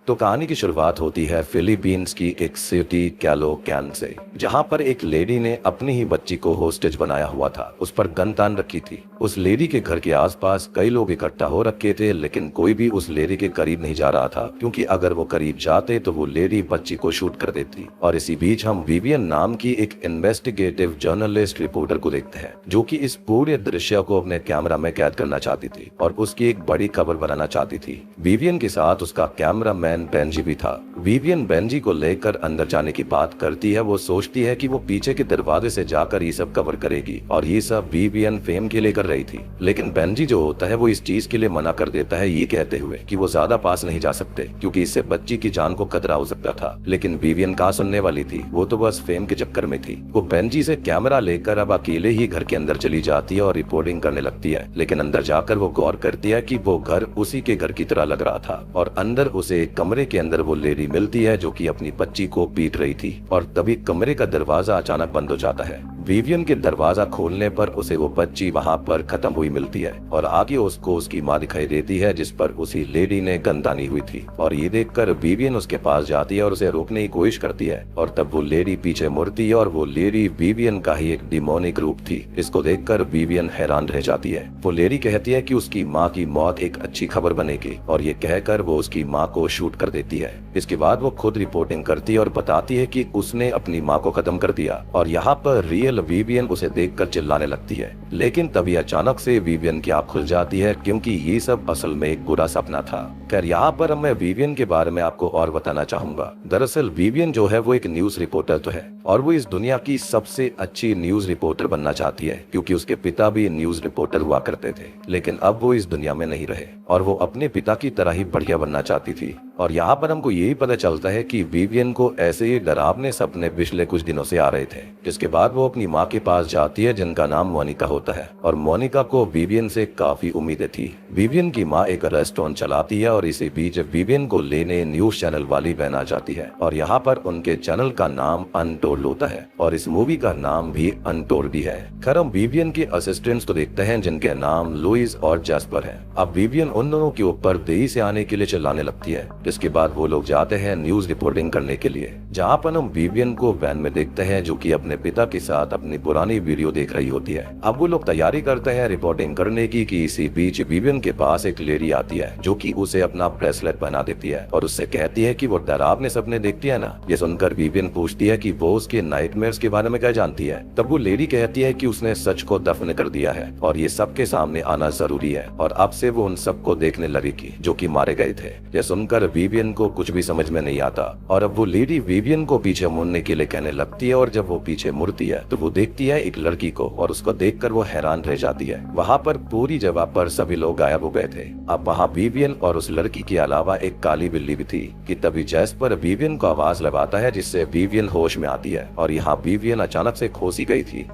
तो कहानी की शुरुआत होती है फिलीपींस की एक सिटी कैलोकैन से, जहां पर एक लेडी ने अपनी ही बच्ची को होस्टेज बनाया हुआ था। उस पर गन तान रखी थी। उस लेडी के घर के आसपास कई लोग इकट्ठा हो रखे थे, लेकिन कोई भी उस लेडी के करीब नहीं जा रहा था, क्योंकि अगर वो करीब जाते तो वो लेडी बच्ची को शूट कर देती। और इसी बीच हम विवियन नाम की एक इन्वेस्टिगेटिव जर्नलिस्ट रिपोर्टर को देखते हैं, जो कि इस पूरे दृश्य को अपने कैमरा में कैद करना चाहती थी और उसकी एक बड़ी खबर बनाना चाहती थी। विवियन के साथ उसका कैमरामैन बेंजी भी था। विवियन बेंजी को लेकर अंदर जाने की बात करती है। वो सोचती है कि वो पीछे के दरवाजे से जाकर ये सब कवर करेगी, और ये सब विवियन फेम के लिए कर रही थी। लेकिन बेंजी जो होता है वो इस चीज के लिए मना कर देता है, ये कहते हुए कि वो ज्यादा पास नहीं जा सकते, क्योंकि इससे बच्ची की जान को खतरा हो सकता था। लेकिन विवियन कहाँ सुनने वाली थी, वो तो बस फेम के चक्कर में थी। वो बेंजी से कैमरा लेकर अब अकेले ही घर के अंदर चली जाती है और रिपोर्टिंग करने लगती है। लेकिन अंदर जाकर वो गौर करती है कि वो घर उसी के घर की तरह लग रहा था, और अंदर उसे कमरे के अंदर वो लेडी मिलती है जो कि अपनी बच्ची को पीट रही थी। और तभी कमरे का दरवाजा अचानक बंद हो जाता है। विवियन के दरवाजा खोलने पर उसे वो बच्ची वहाँ पर खत्म हुई मिलती है, और आगे उसको उसकी माँ दिखाई देती है, जिस पर उसी लेडी ने गन तानी हुई थी। और ये देखकर विवियन उसके पास जाती है और उसे रोकने की कोशिश करती है, और तब वो लेडी पीछे मुड़ती है, और वो लेडी विवियन का ही एक डिमोनिक रूप थी। इसको देखकर विवियन हैरान रह जाती है। वो लेडी कहती है कि उसकी माँ की मौत एक अच्छी खबर बनेगी, और ये कहकर वो उसकी माँ को शूट कर देती है। इसके बाद वो खुद रिपोर्टिंग करती है और बताती है कि उसने अपनी माँ को खत्म कर दिया। और यहाँ पर रियल विवियन उसे देखकर चिल्लाने लगती है। लेकिन तभी अचानक से विवियन की आँख खुल जाती है, क्योंकि ये सब असल में एक बुरा सपना था। खैर, यहाँ पर मैं विवियन के बारे में आपको और बताना चाहूंगा। दरअसल विवियन जो है वो एक न्यूज रिपोर्टर तो है, और वो इस दुनिया की सबसे अच्छी न्यूज रिपोर्टर बनना चाहती है, क्योंकि उसके पिता भी न्यूज रिपोर्टर हुआ करते थे। लेकिन अब वो इस दुनिया में नहीं रहे, और वो अपने पिता की तरह ही बढ़िया बनना चाहती थी। और यहाँ पर हमको यही पता चलता है कि विवियन को ऐसे ही डरावने सपने पिछले कुछ दिनों से आ रहे थे। जिसके बाद वो अपनी माँ के पास जाती है, जिनका नाम मोनिका होता है, और मोनिका को विवियन से काफी उम्मीदें थी। विवियन की माँ एक रेस्टोरेंट चलाती है, और इसी बीच विवियन को लेने न्यूज चैनल वाली बहन आ जाती है, और यहाँ पर उनके चैनल का नाम अनटोल्ड होता है, और इस मूवी का नाम भी अनटोल्ड ही है। खैर, हम विवियन के असिस्टेंट्स तो देखते हैं, जिनके नाम लुइस और जैस्पर हैं। अब विवियन उन दोनों के ऊपर देरी से आने के लिए चिल्लाने लगती है, जिसके बाद वो लोग जाते हैं न्यूज रिपोर्टिंग करने के लिए, जहाँ पर हम विवियन को वैन में देखते हैं, जो कि अपने पिता के साथ अपनी पुरानी वीडियो देख रही होती है। अब वो लोग तैयारी करते हैं रिपोर्टिंग करने की, कि इसी बीच विवियन के पास एक लेडी आती है, जो कि उसे अपना ब्रेसलेट पहना देती है, और उससे कहती है कि वो डरावने सपने देखती है ना। ये सुनकर विवियन पूछती है कि वो उसके नाइटमेयर्स के बारे में क्या जानती है। तब वो लेडी कहती है कि उसने सच को दफन कर दिया है, और ये सबके सामने आना जरूरी है, और अब से वो उन सबको देखने लगेगी जो कि मारे गए थे। ये सुनकर विवियन को कुछ भी समझ में नहीं आता, और अब वो लेडी विवियन को पीछे मुड़ने के लिए कहने लगती है, और जब वो पीछे मुड़ती है तो वो देखती है एक लड़की को, और उसको देखकर वो हैरान रह जाती है। वहाँ पर पूरी जगह पर सभी लोग गायब हो गए थे। अब वहाँ विवियन और उस लड़की के अलावा एक काली बिल्ली भी थी, कि तभी जैस्पर विवियन को आवाज लगाता है, जिससे विवियन होश में आती है, और यहाँ विवियन अचानक से खोसी गई थी।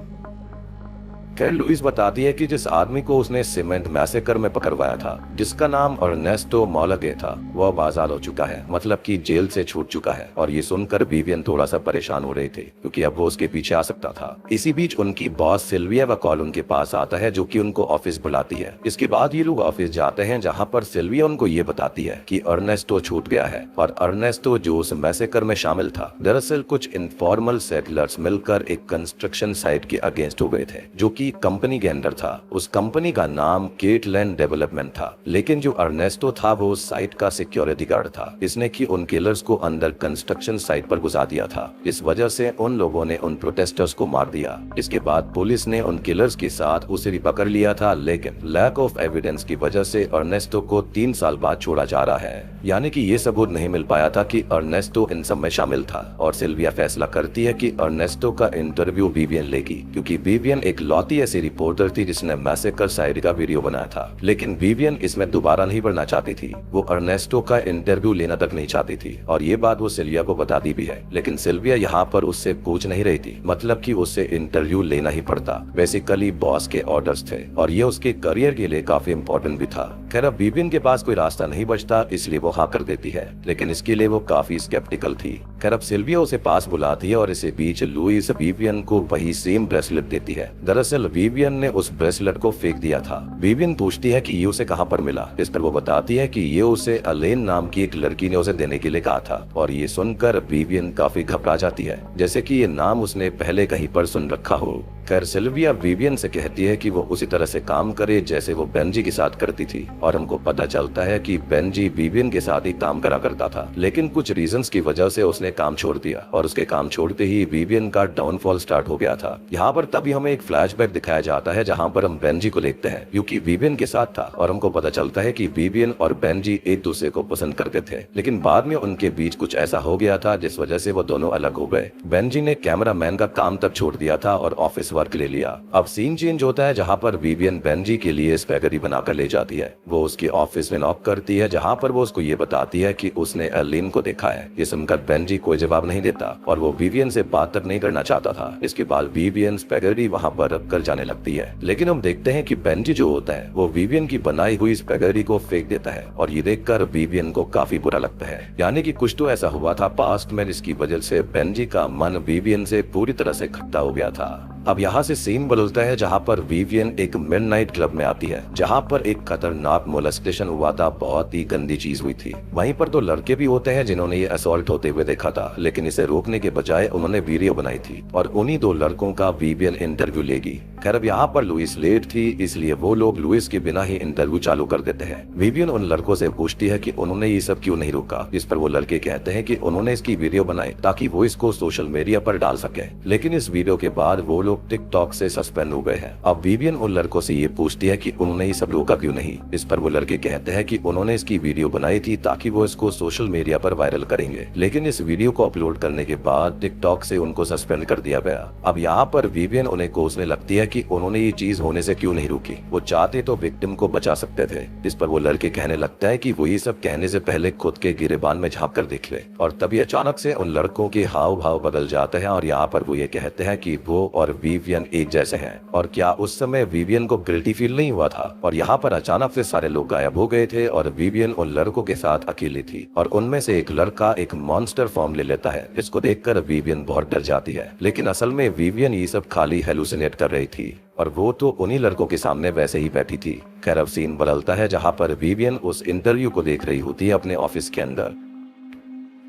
खैर, लुइस बताती है कि जिस आदमी को उसने सीमेंट मैसेकर में पकड़वाया था, जिसका नाम अर्नेस्टो मोलागे था, वो अब आजाद हो चुका है, मतलब कि जेल से छूट चुका है। और ये सुनकर विवियन थोड़ा सा परेशान हो रहे थे, क्योंकि अब वो उसके पीछे आ सकता था। इसी बीच उनकी बॉस सिल्विया व कॉल उनके पास आता है, जो कि उनको ऑफिस बुलाती है। इसके बाद ये लोग ऑफिस जाते हैं, जहाँ पर सिल्विया उनको ये बताती है कि अर्नेस्टो छूट गया है, और अर्नेस्टो जो उस मैसेकर में शामिल था, दरअसल कुछ इनफॉर्मल सेटलर्स मिलकर एक कंस्ट्रक्शन साइट के अगेंस्ट हो गए थे, जो कि कंपनी के अंदर था। उस कंपनी का नाम केटलैंड डेवलपमेंट था, लेकिन जो अर्नेस्टो था वो साइट का सिक्योरिटी गार्ड था। इसने कि उन किलर्स को अंदर कंस्ट्रक्शन साइट पर घुसा दिया था। इस वजह से उन लोगों ने उन प्रोटेस्टर्स को मार दिया। इसके बाद पुलिस ने उन किलर्स के साथ उसे भी पकड़ लिया था, लेकिन लैक ऑफ एविडेंस की वजह से अर्नेस्टो को 3 साल बाद छोड़ा जा रहा है। यानी कि ये सबूत नहीं मिल पाया था कि अर्नेस्टो इन सब में शामिल था। और सिल्विया फैसला करती है कि अर्नेस्टो का इंटरव्यू विवियन लेगी, क्योंकि विवियन एक लौती ऐसी रिपोर्टर थी जिसने मैसेकर साइट का वीडियो बनाया था। लेकिन विवियन इसमें दोबारा नहीं बढ़ना चाहती थी। वो अर्नेस्टो का इंटरव्यू लेना तक नहीं चाहती थी, और ये बात वो सिल्विया को बताती भी है। लेकिन सिल्विया यहाँ पर उससे पूछ नहीं रही थी, मतलब कि उससे इंटरव्यू लेना ही पड़ता। बेसिकली बॉस के ऑर्डर्स थे, और ये उसके करियर के लिए काफी इम्पोर्टेंट भी था। खैर, अब विवियन के पास कोई रास्ता नहीं बचता, इसलिए वो हाँ कर देती है, लेकिन इसके लिए वो काफी स्केप्टिकल थी। खैर, अब सिल्विया उसे पास बुलाती है, और इसी बीच लुइस विवियन को वही सेम ब्रेसलेट देती है। दरअसल दरअसल विवियन ने उस ब्रेसलेट को फेंक दिया था। विवियन पूछती है कि ये उसे कहाँ पर मिला। इस पर वो बताती है कि ये उसे अलेन नाम की एक लड़की ने उसे देने के लिए कहा था। और ये सुनकर विवियन काफी घबरा जाती है, जैसे कि ये नाम उसने पहले कहीं पर सुन रखा हो। खैर सिल्विया विवियन से कहती है कि वो उसी तरह से काम करे जैसे वो बेंजी के साथ करती थी। और हमको पता चलता है कि बेंजी विवियन के साथ ही काम करा करता था, लेकिन कुछ रीजंस की वजह से उसने काम छोड़ दिया और उसके काम छोड़ते ही विवियन का डाउनफॉल स्टार्ट हो गया था। यहाँ पर तभी हमें एक फ्लैशबैक दिखाया जाता है जहाँ पर हम बेंजी को देखते हैं, क्योंकि विवियन के साथ था। और हमको पता चलता है कि विवियन और बेंजी एक दूसरे को पसंद करते थे, लेकिन बाद में उनके बीच कुछ ऐसा हो गया था जिस वजह से वो दोनों अलग हो गए। बेंजी ने कैमरामैन का काम तक छोड़ दिया था और ऑफिस वर्क ले लिया। अब सीन चेंज होता है जहाँ पर विवियन बेंजी के लिए स्पैगेटी बनाकर ले जाती है। वो उसके ऑफिस में नॉक करती है, जहाँ पर वो उसको ये बताती है कि उसने अर्लीन को देखा है। ये सुनकर बेंजी कोई जवाब नहीं देता और वो विवियन से बात तक नहीं करना चाहता था। इसके बाद विवियन स्पैगेटी वहाँ पर रख कर जाने लगती है, लेकिन हम देखते हैं कि बेंजी जो होता है वो विवियन की बनाई हुई स्पैगेटी को फेंक देता है। और ये देखकर विवियन को काफी बुरा लगता है, यानी कि कुछ तो ऐसा हुआ था पास्ट में जिसकी वजह से बेंजी का मन विवियन से पूरी तरह से खट्टा हो गया था। अब यहाँ से सीन बदलता है जहाँ पर विवियन एक मिडनाइट क्लब में आती है, जहाँ पर एक खतरनाक मोलेस्टेशन हुआ था। बहुत ही गंदी चीज हुई थी। वहीं पर दो लड़के भी होते हैं जिन्होंने ये असॉल्ट होते हुए देखा था, लेकिन इसे रोकने के बजाय उन्होंने वीडियो बनाई थी और उन्हीं दो लड़कों का विवियन इंटरव्यू लेगी। खैर अब यहाँ पर लुइस लेट थी, इसलिए वो लोग लुइस के बिना ही इंटरव्यू चालू कर देते हैं। विवियन उन लड़कों से पूछती है कि उन्होंने ये सब क्यों नहीं रोका, जिस पर वो लड़के कहते हैं कि उन्होंने इसकी वीडियो बनाई ताकि वो इसको सोशल मीडिया पर डाल सके, लेकिन इस वीडियो के बाद वो लोग टिकटॉक से सस्पेंड हो गए हैं। अब विवियन उन लड़कों से ये पूछती है कि उन्होंने ये सब रोका क्यों नहीं। इस पर वो लड़के कहते हैं कि उन्होंने इसकी वीडियो बनाई थी ताकि वो इसको सोशल मीडिया पर वायरल करेंगे, लेकिन इस वीडियो को अपलोड करने के बाद टिकटॉक से उनको सस्पेंड कर दिया गया। अब यहाँ पर विवियन उन्हें कोसने लगती है कि उन्होंने ये चीज होने से क्यों नहीं रोकी, वो चाहते तो विक्टिम को बचा सकते थे। इस पर वो लड़के कहने लगता है कि वो ये सब कहने से पहले खुद के गिरेबान में झांक कर देख ले। और तभी अचानक से उन लड़कों के हाव भाव बदल जाते हैं और यहाँ पर वो ये कहते हैं कि वो और विवियन एक जैसे हैं। और क्या उस समय विवियन को गिल्टी फील नहीं हुआ था। और यहाँ पर अचानक से सारे लोग गायब हो गए थे और विवियन उन लड़कों के साथ अकेली थी और उनमें से एक लड़का एक मॉन्स्टर फॉर्म ले लेता है। इसको देखकर विवियन बहुत डर जाती है, लेकिन असल में विवियन ये सब खाली हेलुसिनेट कर रही थी और वो तो उन्हीं लड़कों के सामने वैसे ही बैठी थी। खैर अब सीन बदलता है जहाँ पर विवियन उस इंटरव्यू को देख रही होती है अपने ऑफिस के अंदर,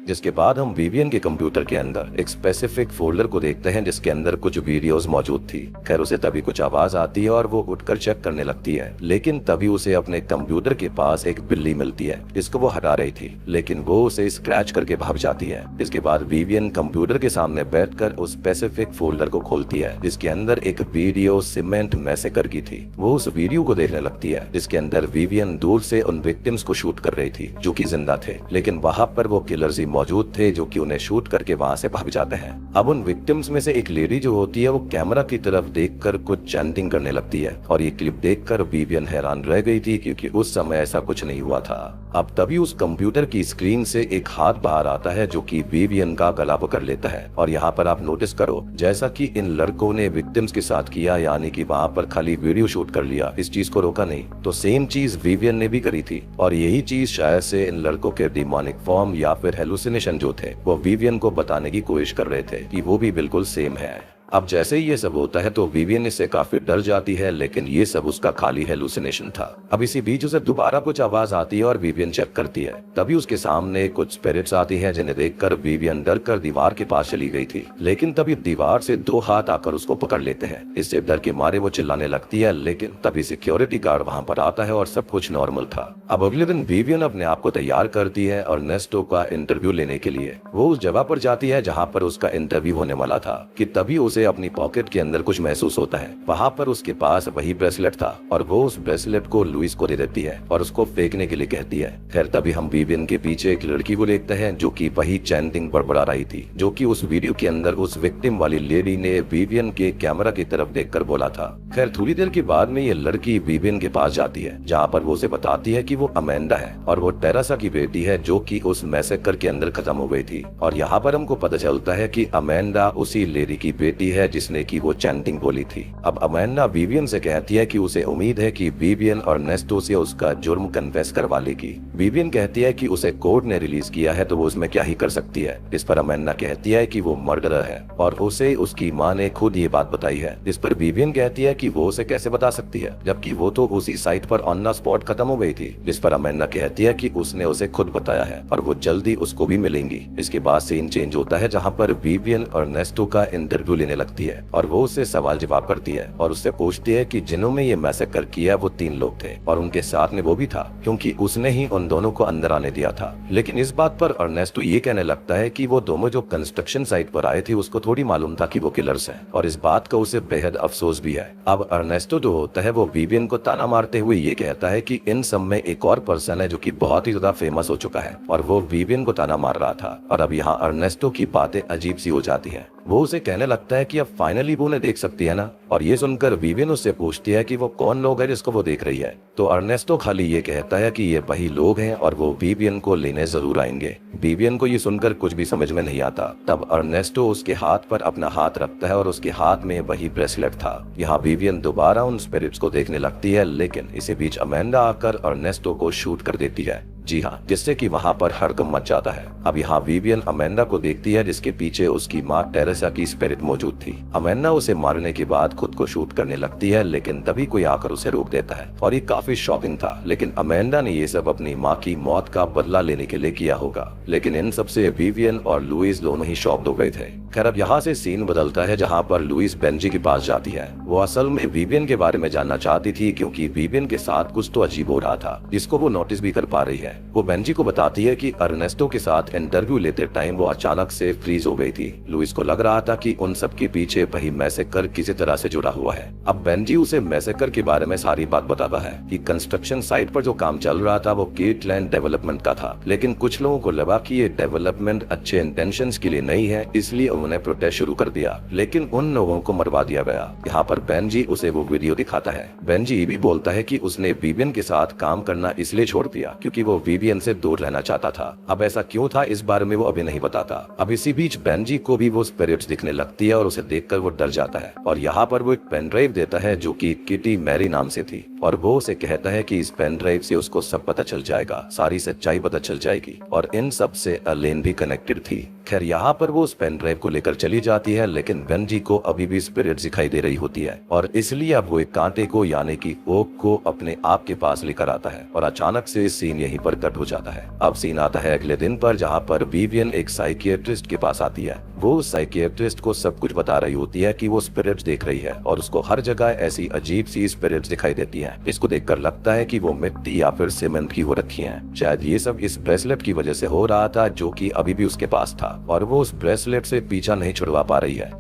जिसके बाद हम विवियन के कंप्यूटर के अंदर एक स्पेसिफिक फोल्डर को देखते हैं जिसके अंदर कुछ वीडियोस मौजूद थी। खैर उसे तभी कुछ आवाज आती है और वो उठकर चेक करने लगती है, लेकिन तभी उसे अपने कंप्यूटर के पास एक बिल्ली मिलती है जिसको वो हरा रही थी, लेकिन वो उसे स्क्रैच करके भाग जाती है। इसके बाद विवियन कंप्यूटर के सामने बैठकर उस स्पेसिफिक फोल्डर को खोलती है जिसके अंदर एक वीडियो सीमेंट मैसेकर की थी। वो उस वीडियो को देखने लगती है जिसके अंदर विवियन दूर से उन विक्टिम्स को शूट कर रही थी जो कि जिंदा थे, लेकिन वहां पर वो किलर्स मौजूद थे जो कि उन्हें शूट करके वहां से भाग जाते हैं। अब उन विक्टिम्स में से एक लेडी जो होती है वो कैमरा की तरफ देखकर कुछ चैंटिंग करने लगती है और ये क्लिप देखकर विवियन हैरान रह गई थी क्योंकि उस समय ऐसा कुछ नहीं हुआ था। अब तभी उस कंप्यूटर की स्क्रीन से एक हाथ बाहर आता है जो कि विवियन का गला पकड़ लेता है। और यहाँ पर आप नोटिस करो जैसा कि इन लड़कों ने विक्टिम्स के साथ किया, यानी कि वहाँ पर खाली वीडियो शूट कर लिया, इस चीज को रोका नहीं, तो सेम चीज विवियन ने भी करी थी। और यही चीज शायद से इन लड़कों के डिमोनिक फॉर्म या फिर हेलुसिनेशन जो थे वो विवियन को बताने की कोशिश कर रहे थे कि वो भी बिल्कुल सेम है। अब जैसे ही ये सब होता है तो विवियन इससे काफी डर जाती है, लेकिन ये सब उसका खाली हेलुसिनेशन था। अब इसी बीच उसे दोबारा कुछ आवाज आती है और विवियन चेक करती है। तभी उसके सामने कुछ स्पिरिट्स आती हैं जिन्हें देखकर विवियन डर कर दीवार के पास चली गई थी, लेकिन तभी दीवार से दो हाथ आकर उसको पकड़ लेते हैं। इससे डर के मारे वो चिल्लाने लगती है, लेकिन तभी सिक्योरिटी गार्ड वहाँ पर आता है और सब कुछ नॉर्मल था। अब अगले दिन विवियन अपने आप को तैयार करती है और नेस्टो का इंटरव्यू लेने के लिए वो उस जगह पर जाती है जहाँ पर उसका इंटरव्यू होने वाला था कि तभी उसे अपनी पॉकेट के अंदर कुछ महसूस होता है। वहाँ पर उसके पास वही ब्रेसलेट था और वो उस ब्रेसलेट को लुइस को दे देती है और उसको फेंकने के लिए कहती है। खैर तभी हम विवियन के पीछे एक लड़की को देखते हैं जो कि वही चैंटिंग बड़बड़ा रही थी जो कि उस वीडियो के अंदर उस विक्टिम वाली लेडी ने विवियन के कैमरा की तरफ देखकर बोला था। खैर थोड़ी देर के बाद में ये लड़की विवियन के पास जाती है जहाँ पर वो उसे बताती है कि वो अमेंडा है और वो टेरेसा की बेटी है जो कि उस मैसेकर के अंदर खत्म हो गई थी। और यहाँ पर हमको पता चलता है कि अमेंडा उसी लेडी की बेटी बताती है जिसने की वो चैंटिंग बोली थी। अब अमेंडा विवियन से कहती है कि उसे उम्मीद है कि विवियन अर्नेस्टो से उसका जुर्म कन्फेस करवा लेगी। विवियन कहती है कि उसे कोर्ट ने रिलीज किया है तो वो उसमें क्या ही कर सकती है। इस पर अमेंडा कहती है कि वो मर्डरर है और उसे उसकी माँ ने खुद ये बात बताई है। इस पर विवियन कहती है कि वो उसे कैसे बता सकती है जबकि वो तो उसी साइट पर ऑन द स्पॉट खत्म हो गई थी। जिस पर अमेंडा कहती है कि उसने उसे खुद बताया है और वो जल्दी उसको भी मिलेंगी। इसके बाद सीन चेंज होता है जहाँ पर विवियन अर्नेस्टो का इंटरव्यू लेने लगती है और वो उससे सवाल जवाब करती है और उससे पूछती है कि जिन्होंने ये मैसेकर किया वो 3 लोग थे और उनके साथ में वो भी था क्योंकि उसने ही उन दोनों को अंदर आने दिया था। लेकिन इस बात पर अर्नेस्टो ये कहने लगता है कि वो दोनों जो कंस्ट्रक्शन साइट पर आए थे उसको थोड़ी मालूम था कि वो किलर्स हैं और इस बात का उसे बेहद अफसोस भी है। अब अर्नेस्टो जो होता है वो विवियन को ताना मारते हुए ये कहता है कि इन सब में एक और पर्सन है जो कि बहुत ही ज्यादा फेमस हो चुका है और वो विवियन को ताना मार रहा था। और अब यहाँ अर्नेस्टो की बातें अजीब सी हो जाती है। वो उसे कहने लगता है कि अब फाइनली वो उन्हें देख सकती है ना। और ये सुनकर विवियन उससे पूछती है कि वो कौन लोग है जिसको वो देख रही है। तो अर्नेस्टो खाली ये कहता है कि ये वही लोग हैं और वो विवियन को लेने जरूर आएंगे। विवियन को ये सुनकर कुछ भी समझ में नहीं आता। तब अर्नेस्टो उसके हाथ पर अपना हाथ रखता है और उसके हाथ में वही ब्रेसलेट था। यहाँ विवियन दोबारा उन स्पिरिट्स को देखने लगती है लेकिन इसी बीच अमेंडा आकर अर्नेस्टो को शूट कर देती है। जी हाँ, जिससे कि वहाँ पर हड़कंप मच जाता है। अब यहाँ विवियन अमेंडा को देखती है जिसके पीछे उसकी माँ टेरेसा की स्पिरिट मौजूद थी। अमेंडा उसे मारने के बाद खुद को शूट करने लगती है लेकिन तभी कोई आकर उसे रोक देता है और ये काफी शॉकिंग था। लेकिन अमेंडा ने ये सब अपनी माँ की मौत का बदला लेने के लिए किया होगा। लेकिन इन सबसे विवियन और लुइस दोनों ही शॉक्ड हो गए थे। खैर अब यहाँ से सीन बदलता है जहाँ पर लुइस बेंजी के पास जाती है। वो असल में विवियन के बारे में जानना चाहती थी क्योंकि विवियन के साथ कुछ तो अजीब हो रहा था जिसको वो नोटिस भी कर पा रही है। वो बेंजी को बताती है कि अर्नेस्टो के साथ इंटरव्यू लेते टाइम वो अचानक से फ्रीज हो गई थी। लुइस को लग रहा था कि उन सब के पीछे वही मैसेकर किसी तरह से जुड़ा हुआ है। अब बेंजी उसे मैसेकर के बारे में सारी बात बताता है कि कंस्ट्रक्शन साइट पर जो काम चल रहा था वो केटलैंड डेवलपमेंट का था लेकिन कुछ लोगों को लगा कि ये डेवलपमेंट अच्छे इंटेंशंस के लिए नहीं है इसलिए उन्होंने प्रोटेस्ट शुरू कर दिया लेकिन उन लोगों को मरवा दिया गया। यहाँ पर बेंजी उसे वो वीडियो दिखाता है। बेंजी ये भी बोलता है कि उसने विवियन के साथ काम करना इसलिए छोड़ दिया क्योंकि वो विवियन से दूर रहना चाहता था। अब ऐसा क्यों था इस बारे में वो अभी नहीं बताता। अब इसी बीच बेंजी को भी वो स्पिरिट्स दिखने लगती है और उसे देखकर वो डर जाता है और यहाँ पर वो एक पेन ड्राइव देता है जो कि किटी मैरी नाम से थी और वो उसे कहता है कि इस पेन ड्राइव से उसको सब पता चल जाएगा, सारी सच्चाई पता चल जाएगी और इन सब से एलेन भी कनेक्टेड थी। खैर यहाँ पर वो उस पेन ड्राइव को लेकर चली जाती है लेकिन बेंजी को अभी भी स्पिरिट दिखाई दे रही होती है और इसलिए अब वो एक कांटे को यानी कि ओक को अपने आप के पास लेकर आता है और अचानक से सीन यहीं पर कट हो जाता है। अब सीन आता है अगले दिन पर जहाँ पर विवियन एक साइकियाट्रिस्ट के पास आती है। वो साइकियाट्रिस्ट को सब कुछ बता रही होती है कि वो स्पिरिट्स देख रही है और उसको हर जगह ऐसी अजीब सी स्पिरिट्स दिखाई देती हैं। इसको देखकर लगता है कि वो मिट्टी या फिर सीमेंट की हो रखी हैं। शायद ये सब इस ब्रेसलेट की वजह से हो रहा था जो कि अभी भी उसके पास था और वो उस ब्रेसलेट से पीछा नहीं छुड़वा पा रही है।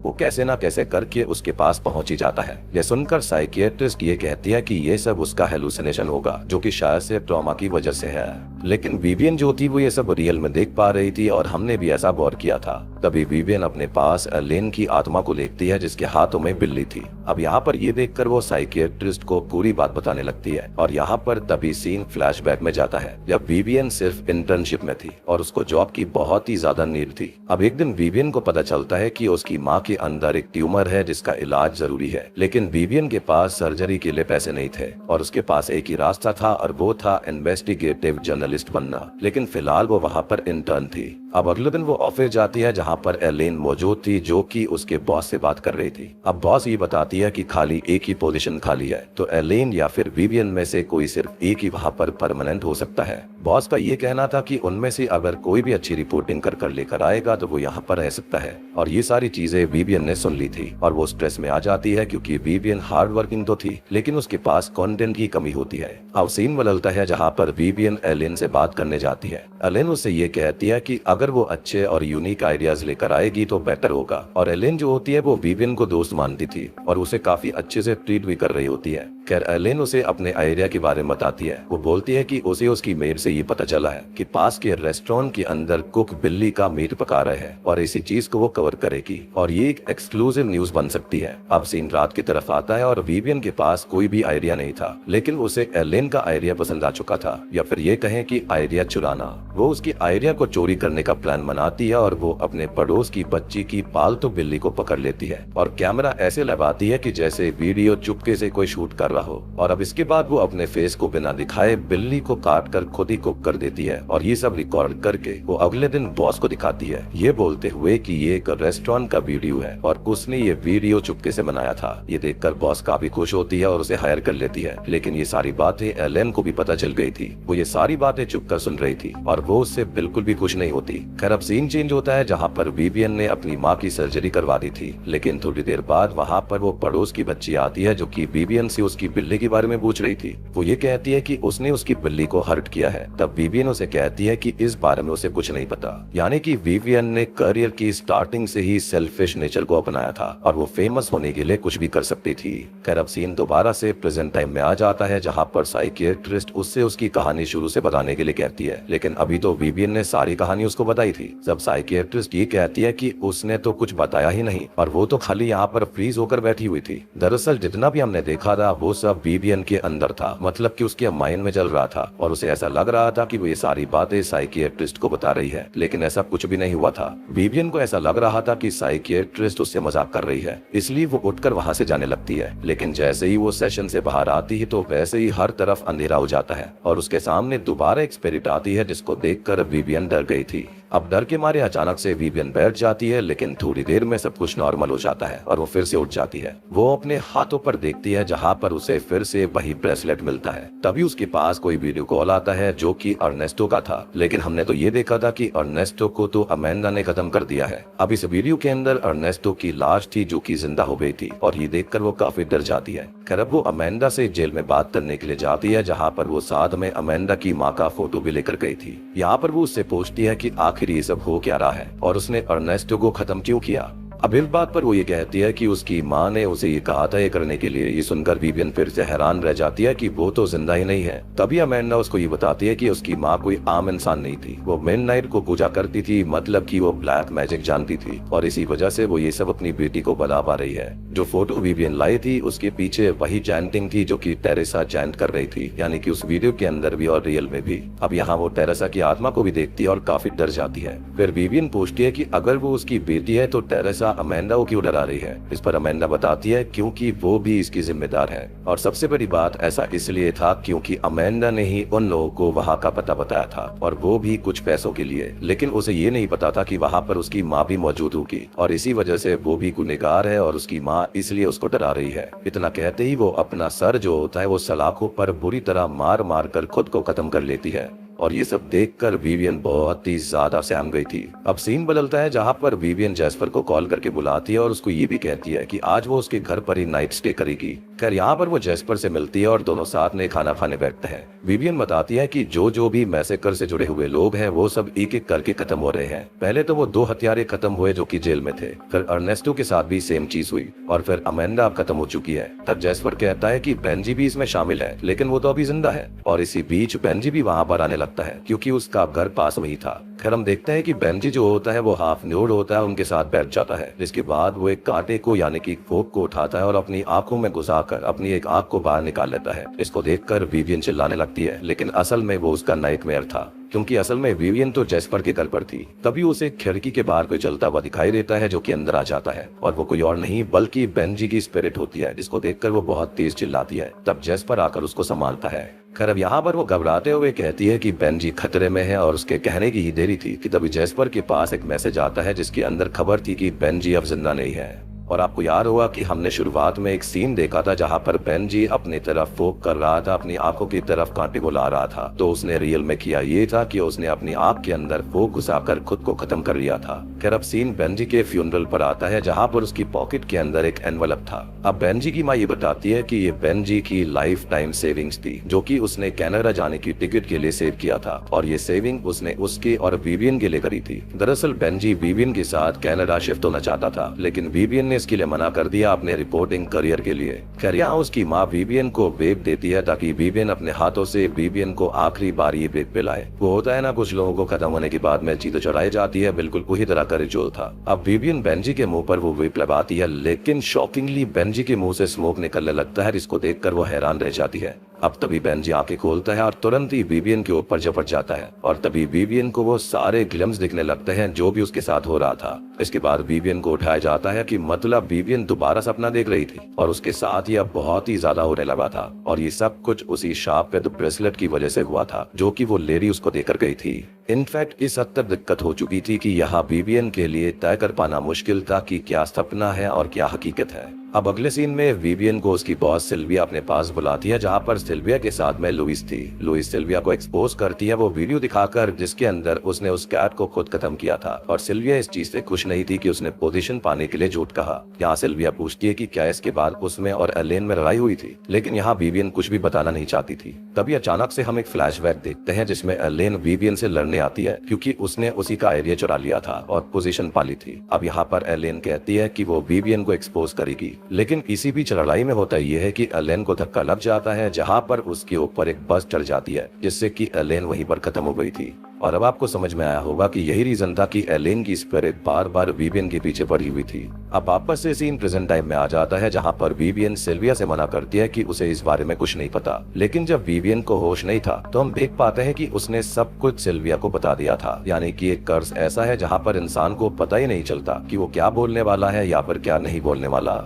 वो कैसे ना कैसे करके उसके पास पहुंच ही जाता है। यह सुनकर साइकियाट्रिस्ट ये कहती है कि ये सब उसका हेलुसिनेशन होगा जो कि शायद से ट्रॉमा की वजह से है। लेकिन विवियन जो थी वो ये सब रियल में देख पा रही थी और हमने भी ऐसा गौर किया था। तभी विवियन अपने पास एलेन की आत्मा को देखती है जिसके हाथों में बिल्ली थी। अब यहाँ पर ये देखकर वो साइकियाट्रिस्ट को पूरी बात बताने लगती है और यहाँ पर तभी सीन फ्लैशबैक में जाता है जब विवियन सिर्फ इंटर्नशिप में थी और उसको जॉब की बहुत ही ज्यादा नीड थी। अब एक दिन विवियन को पता चलता है कि उसकी माँ के अंदर एक ट्यूमर है जिसका इलाज जरूरी है लेकिन विवियन के पास सर्जरी के लिए पैसे नहीं थे और उसके पास एक ही रास्ता था और वो था इन्वेस्टिगेटिव जर्नलिस्ट बनना। लेकिन फिलहाल वो वहाँ पर इंटर्न थी। अब अगले दिन वो ऑफिस जाती है जहाँ पर एलेन मौजूद थी जो कि उसके बॉस से बात कर रही थी। अब बॉस ये बताती है कि खाली एक ही पोजीशन खाली है तो एलेन या फिर विवियन में से कोई सिर्फ एक ही वहाँ पर परमानेंट हो सकता है। बॉस का ये कहना था कि उनमें से अगर कोई भी अच्छी रिपोर्टिंग कर लेकर आएगा तो वो यहाँ पर रह सकता है और ये सारी चीजें विवियन ने सुन ली थी और वो स्ट्रेस में आ जाती है क्योंकि विवियन हार्ड वर्किंग तो थी लेकिन उसके पास कंटेंट की कमी होती है। अब सीन बदलता है जहाँ पर विवियन एलेन से बात करने जाती है। एलेन उससे ये कहती है कि अगर वो अच्छे और यूनिक आइडियाज लेकर आएगी तो बेटर होगा और एलेन जो होती है वो विवियन को दोस्त मानती थी और उसे काफी अच्छे से ट्रीट भी कर रही होती है। खैर एलेन उसे अपने आइडिया के बारे में बताती है। वो बोलती है कि उसे उसकी मेड से ये पता चला है कि पास के रेस्टोरेंट के अंदर कुक बिल्ली का मीट पका रहे हैं और इसी चीज को वो कवर करेगी और ये एक एक्सक्लूसिव न्यूज बन सकती है। अब सीन रात की तरफ आता है और विवियन के पास कोई भी आइडिया नहीं था लेकिन उसे एलेन का आइडिया पसंद आ चुका था या फिर ये कहें कि आइडिया चुराना। वो उसकी आइडिया को चोरी करने का प्लान बनाती है और वो अपने पड़ोस की बच्ची की पालतू बिल्ली को पकड़ लेती है और कैमरा ऐसे लगाती है कि जैसे वीडियो चुपके से कोई शूट कर रहा हो। और अब इसके बाद वो अपने फेस को बिना दिखाए बिल्ली को काट कर खुद ही कुक कर देती है और ये सब रिकॉर्ड करके वो अगले दिन बॉस को दिखाती है, ये बोलते हुए कि ये एक रेस्टोरेंट का वीडियो है और उसने ये वीडियो चुपके से बनाया था। ये देखकर बॉस काफी खुश होती है और उसे हायर कर लेती है, लेकिन ये सारी बातें एलेन को भी पता चल गई थी। वो ये सारी बातें चुप कर सुन रही थी और वो उससे बिल्कुल भी खुश नहीं होती। खैर अब सीन चेंज होता है जहाँ पर विवियन ने अपनी माँ की सर्जरी करवा दी थी, लेकिन थोड़ी देर बाद वहाँ पर वो पड़ोस की बच्ची आती है जो कि विवियन से उसकी बिल्ली के बारे में पूछ रही थी। वो ये कहती है कि उसने उसकी बिल्ली को हर्ट किया है। तब विवियन उसे कहती है कि इस बारे में उसे कुछ नहीं पता, यानी कि विवियन ने करियर की स्टार्टिंग से ही सेल्फिश नेचर को अपनाया था और वो फेमस होने के लिए कुछ भी कर सकती थी। खैर अब सीन दोबारा से प्रेजेंट टाइम में आ जाता है जहाँ पर साइकियाट्रिस्ट उससे उसकी कहानी शुरू से बताने के लिए कहती है, लेकिन अभी तो विवियन ने सारी कहानी उसको बताई थी। जब साइकियाट्रिस्ट ये कहती है कि उसने तो कुछ बताया ही नहीं और वो तो खाली यहाँ पर फ्रीज होकर बैठी हुई थी। दरअसल जितना भी हमने देखा था वो सब विवियन के अंदर था, मतलब कि उसके माइंड में चल रहा था और उसे ऐसा लग रहा था कि वो ये सारी बातें साइकियाट्रिस्ट को बता रही है, लेकिन ऐसा कुछ भी नहीं हुआ था। विवियन को ऐसा लग रहा था कि साइकियाट्रिस्ट उससे मजाक कर रही है, इसलिए वो उठकर वहाँ से जाने लगती है। लेकिन जैसे ही वो सेशन से बाहर आती है तो वैसे ही हर तरफ अंधेरा हो जाता है और उसके सामने दोबारा एक स्पिरिट आती है जिसको देखकर विवियन डर गई थी। अब डर के मारे अचानक से विवियन बैठ जाती है, लेकिन थोड़ी देर में सब कुछ नॉर्मल हो जाता है और वो फिर से उठ जाती है। वो अपने हाथों पर देखती है जहाँ पर उसे फिर से वही ब्रेसलेट मिलता है। तभी उसके पास कोई वीडियो कॉल आता है जो कि अर्नेस्टो का था, लेकिन हमने तो ये देखा था कि अर्नेस्टो को तो अमेंडा ने खत्म कर दिया है। अब इस वीडियो के अंदर अर्नेस्टो की लाश थी जो कि जिंदा हो गई थी और ये देखकर वो काफी डर जाती है। खैर अब वो अमेंडा से जेल में बात करने के लिए जाती है जहाँ पर वो साथ में अमेंडा की माँ का फोटो भी लेकर गई थी। यहाँ पर वो उससे पूछती है कि आखिर ये सब हो क्या रहा है और उसने अर्नेस्टो को खत्म क्यों किया। अब इस बात पर वो ये कहती है कि उसकी माँ ने उसे ये कहा था ये करने के लिए। ये सुनकर विवियन फिर से हैरान रह जाती है कि वो तो जिंदा ही नहीं है। तभी अमेंडा उसको ये बताती है कि उसकी माँ कोई आम इंसान नहीं थी, वो मिडनाइट को पूजा करती थी, मतलब कि वो ब्लैक मैजिक जानती थी और इसी वजह से वो ये सब अपनी बेटी को बता पा रही है। जो फोटो विवियन लाई थी उसके पीछे वही चैंटिंग थी जो कि टेरेसा चैंट कर रही थी, यानी कि उस वीडियो के अंदर भी और रियल में भी। अब यहाँ वो टेरेसा की आत्मा को भी देखती है और काफी डर जाती है। फिर विवियन पूछती है कि अगर वो उसकी बेटी है तो टेरेसा अमेंडा को क्यों डरा रही है। इस पर अमेंडा बताती है क्योंकि वो भी इसकी जिम्मेदार है और सबसे बड़ी बात ऐसा इसलिए था क्योंकि अमेंडा ने ही उन लोगों को वहाँ का पता बताया था और वो भी कुछ पैसों के लिए, लेकिन उसे ये नहीं पता था कि वहाँ पर उसकी माँ भी मौजूद होगी और इसी वजह से वो भी गुनहगार है और उसकी माँ इसलिए उसको डरा रही है। इतना कहते ही वो अपना सर जो होता है वो सलाखों पर बुरी तरह मार मार कर खुद को खत्म कर लेती है और ये सब देखकर विवियन बहुत ही ज्यादा सहम गई थी। अब सीन बदलता है जहाँ पर विवियन जैस्पर को कॉल करके बुलाती है और उसको ये भी कहती है कि आज वो उसके घर पर ही नाइट स्टे करेगी। खैर यहाँ पर वो जैस्पर से मिलती है और दोनों साथ में खाना खाने बैठते हैं। विवियन बताती है कि जो भी मैसेकर से जुड़े हुए लोग हैं वो सब एक एक करके खत्म हो रहे हैं। पहले तो वो 2 हत्यारे खत्म हुए जो कि जेल में थे, फिर अर्नेस्टो के साथ भी सेम चीज हुई और फिर अमेंडा अब खत्म हो चुकी है। तब जैस्पर कहता है कि बेंजी भी इसमें शामिल है, लेकिन वो तो अभी जिंदा है और इसी बीच बेंजी भी वहाँ पर आने लगता है क्योंकि उसका घर पास में ही था। खैर हम देखते हैं कि बेंजी जो होता है वो हाफ न्यूड होता है, उनके साथ बैठ जाता है, जिसके बाद वो एक कांटे को यानी कि फोक को उठाता है और अपनी आंखों में घुसाकर अपनी एक आंख को बाहर निकाल लेता है। इसको देखकर विवियन चिल्लाने लगती है, लेकिन असल में वो उसका नाइटमेयर था क्योंकि असल में विवियन तो जैस्पर के घर पर थी। तभी उसे खिड़की के बाहर कोई चलता हुआ दिखाई देता है जो कि अंदर आ जाता है और वो कोई और नहीं बल्कि बेंजी की स्पिरिट होती है, जिसको देखकर वो बहुत तेज चिल्लाती है। तब जैस्पर आकर उसको संभालता है। खैर अब यहाँ पर वो घबराते हुए कहती है कि बेंजी खतरे में है और उसके कहने की ही देरी थी कि तभी जैस्पर के पास एक मैसेज आता है जिसके अंदर खबर थी कि बेंजी अब जिंदा नहीं है। और आपको याद होगा कि हमने शुरुआत में एक सीन देखा था जहाँ पर बेंजी अपनी तरफ फोक कर रहा था, अपनी आंखों की तरफ कांटे को ला रहा था। तो उसने रियल में किया ये था कि उसने अपनी आंख के अंदर फोक घुसाकर खुद को खत्म कर लिया था। खैर अब सीन बेंजी के फ्यूनरल पर आता है जहाँ पर उसकी पॉकेट के अंदर एक एनवलप था। अब बेंजी की माँ ये बताती है कि ये बेंजी की लाइफ टाइम सेविंग्स थी जो कि उसने कनाडा जाने की टिकट के लिए सेव किया था और ये सेविंग उसने उसके और विवियन के लिए करी थी। दरअसल बेंजी विवियन के साथ कनाडा शिफ्ट होना चाहता था, लेकिन विवियन इसके लिए मना कर दिया अपने रिपोर्टिंग करियर के लिए। खैर यहाँ उसकी माँ विवियन को वेब देती है ताकि विवियन अपने हाथों से विवियन को आखिरी बार ये वेब पिलाए। वो होता है ना, कुछ लोगों को खत्म होने के बाद में चीजें चढ़ाई जाती है, बिल्कुल वही तरह का रिचुअल था। अब विवियन बेंजी के मुंह पर वो वेब लगाती है, लेकिन शॉकिंगली बेंजी के मुंह से स्मोक निकलने लगता है, जिसको देखकर वो हैरान रह जाती है। अब तभी बेंजी आंखें खोलता है और तुरंत ही विवियन के ऊपर झपट जाता है और तभी विवियन को वो सारे ग्लिम्स दिखने लगते हैं जो भी उसके साथ हो रहा था। इसके बाद विवियन को उठाया जाता है कि मतलब विवियन दोबारा सपना देख रही थी और उसके साथ यह बहुत ही ज्यादा होने लगा था और ये सब कुछ उसी शार्प ब्रेसलेट की वजह से हुआ था जो कि वो लेडी उसको देकर गई थी। इनफैक्ट इस हद तक दिक्कत हो चुकी थी कि यहाँ विवियन के लिए तय कर पाना मुश्किल था कि क्या सपना है और क्या हकीकत है। अब अगले सीन में विवियन को उसकी बॉस सिल्विया अपने पास बुलाती है जहाँ पर सिल्विया के साथ में लुइस थी। लुइस सिल्विया को एक्सपोज करती है वो वीडियो दिखाकर जिसके अंदर उसने उस कैट को खुद खत्म किया था और सिल्विया इस चीज से खुश नहीं थी कि उसने पोजीशन पाने के लिए झूठ कहा। यहाँ सिल्विया पूछती है कि क्या इसके बाद उसमें और एलेन में लड़ाई हुई थी, लेकिन यहाँ विवियन कुछ भी बताना नहीं चाहती थी। तभी अचानक से हम एक फ्लैशबैक देखते हैं जिसमें एलेन विवियन से लड़ने आती है क्योंकि उसने उसी का एरिया चुरा लिया था और पोजीशन पाली थी। अब यहाँ पर एलेन कहती है कि वो विवियन को एक्सपोज करेगी, लेकिन इसी बीच लड़ाई में होता यह है कि एलेन को धक्का लग जाता है जहाँ पर उसके ऊपर एक बस चढ़ जाती है जिससे कि एलेन वहीं पर खत्म हो गई थी। और अब आपको समझ में आया होगा कि यही रीजन था कि एलेन की स्पिरिट बार बार विवियन के पीछे पड़ी हुई थी। अब वापस से सीन प्रेजेंट टाइम में आ जाता है जहाँ पर विवियन सिल्विया से मना करती है कि उसे इस बारे में कुछ नहीं पता, लेकिन जब विवियन को होश नहीं था तो हम देख पाते हैं कि उसने सब कुछ सिल्विया को बता दिया था। यानी कि एक कर्स ऐसा है जहाँ पर इंसान को पता ही नहीं चलता कि वो क्या बोलने वाला है या फिर क्या नहीं बोलने वाला।